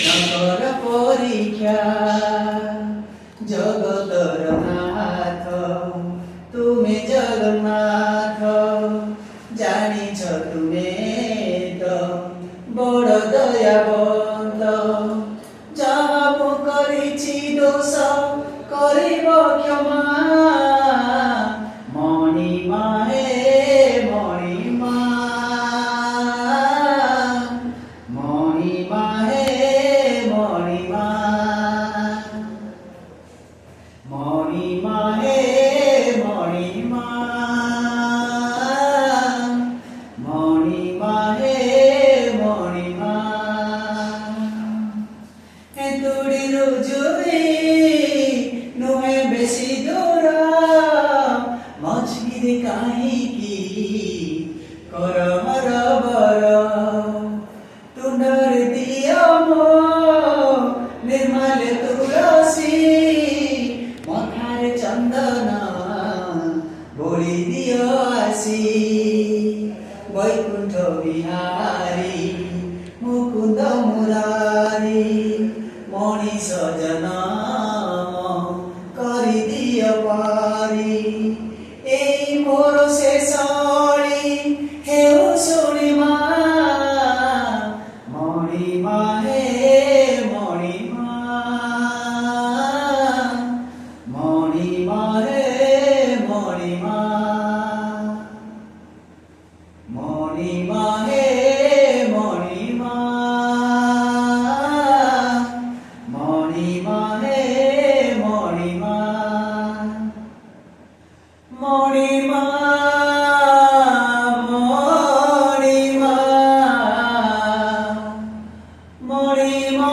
নকর পরীক্ষা জগতর নাথ তুমি জগন্নাথ জানিছ তুমি তো বড় দয়াবন্ত যাহা মু করিছি দোষ করিব ক্ষমা মণিমা হে মণিমা মণিমা হে মণিমা মণিমা হে মণিমা মণিমা হে মণিমা তুড়ির জুড়ি নুহে বেশি দূর মজগিরে কাহিকি কর হরবর তুণ্ডর দিয় মো निर्मल तुलसी मथारे चंदन बोली दियो आसी वैकुंठ बिहारी मुकुंद मुरारी मणिष जनम करि दियो पारी এই মোর শেষ হেউ শুনিমা মণিমা হে মণিমা মণিমা হে মণিমা মণিমা হে মণিমা মণিমা হে মণিমা মণিমা মণিমা মণিমা